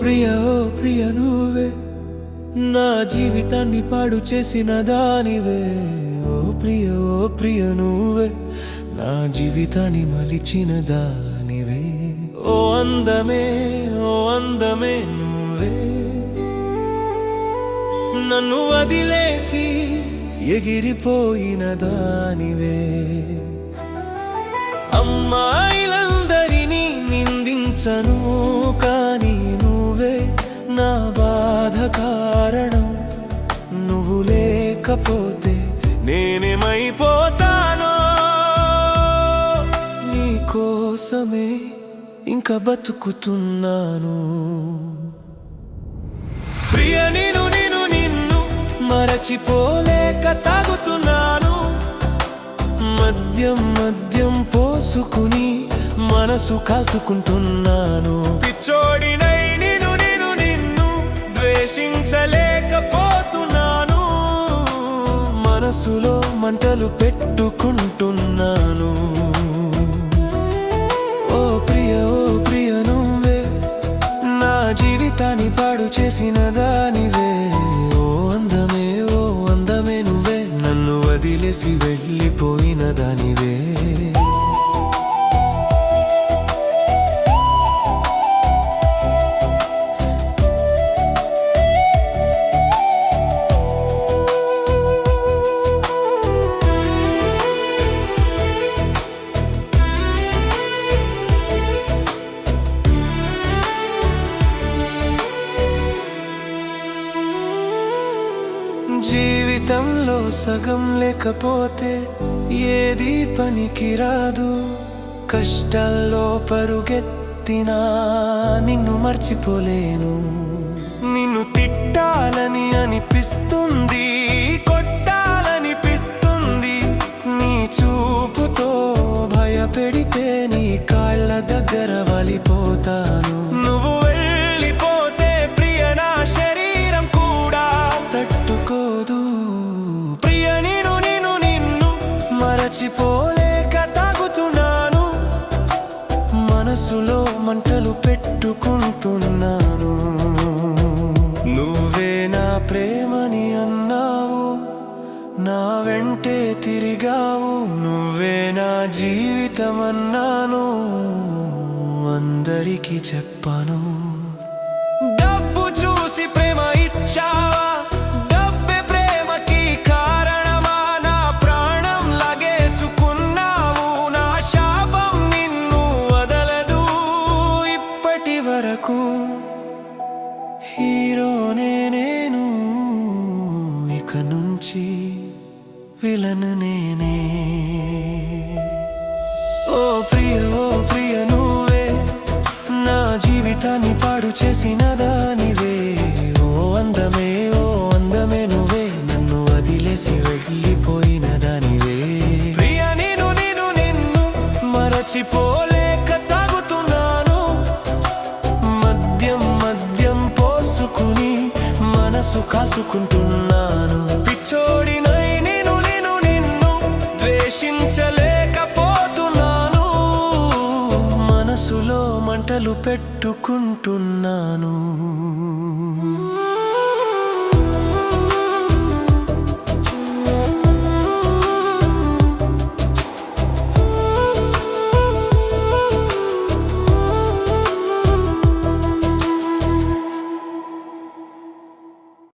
ప్రియ నువ్వే నా జీవితాన్ని పాడు చేసిన దానివే. ఓ ప్రియ నువ్వే నా జీవితాన్ని మలిచిన దానివే. ఓ అందమే నువ్వే నన్ను వదిలేసి ఎగిరిపోయిన దానివే. అమ్మాయిలందరినీ నిందించను కానీ నువ్వే నా బాధ కారణం. నువ్వు లేకపోతే నేనేమైపోతానో. నీ కోసమే ఇంకా బతుకుతున్నాను. ప్రియ నిన్ను మరచిపోలేక తాగుతున్నాను. మద్యం పోసుకుని మనసు కాల్చుకుంటున్నాను. పిచ్చోడినై నిన్ను ద్వేషించలేకపోతున్నాను. మనసులో మంటలు పెట్టుకుంటున్నాను. ఓ ప్రియ నువ్వే నా జీవితాన్ని పాడు చేసిన దానివే. ఓ అందమే నువ్వే నన్ను వదిలేసి వెళ్ళిపోయిన దానివే. జీవితంలో సగం లేకపోతే ఏది పనికిరాదు. కష్టాల్లో పరుగెత్తినా నిన్ను మర్చిపోలేను. నిన్ను తిట్టాలని అనిపిస్తుంది, కొట్టాలనిపిస్తుంది. నీ చూపుతో భయపెడితే నీ కాళ్ళ దగ్గర వలిపోతాను. నువ్వు వెళ్ళిపోతే ప్రియ నా శరీరం కూడా తట్టుకోదు. ప్రియ నిన్ను మరచిపోలేక తాగుతున్నాను. మనసులో మంటలు పెట్టుకుంటున్నాను. నువ్వే నా ప్రేమని అన్నావు, నా వెంటే తిరిగావు. నువ్వే నా జీవితం అన్నాను, అందరికీ చెప్పాను. డబ్బు చూసి ప్రేమ ఇచ్చావా? డబ్బే ప్రేమకి కారణమా? నా ప్రాణం లాగేసుకున్నావు. నా శాపం నిన్ను వదలదు. ఇప్పటి వరకు హీరోనే నేను, ఇక నుంచి విలన్ నేనే. ఓ ప్రియ నువ్వే నా జీవితాన్ని పాడు చేసిన దానివే. ఓ అందమే నువ్వే నన్ను వదిలేసి వెళ్ళిపోయిన దానివే. ప్రియ నిన్ను మరచిపోలేక తాగుతున్నాను. మద్యం పోసుకుని మనసు కాల్చుకుంటున్నాను. పిచ్చోడినై నిన్ను ద్వేషించలేకపోతున్నాను. మనసులో మంటలు పెట్టుకుంటున్నాను.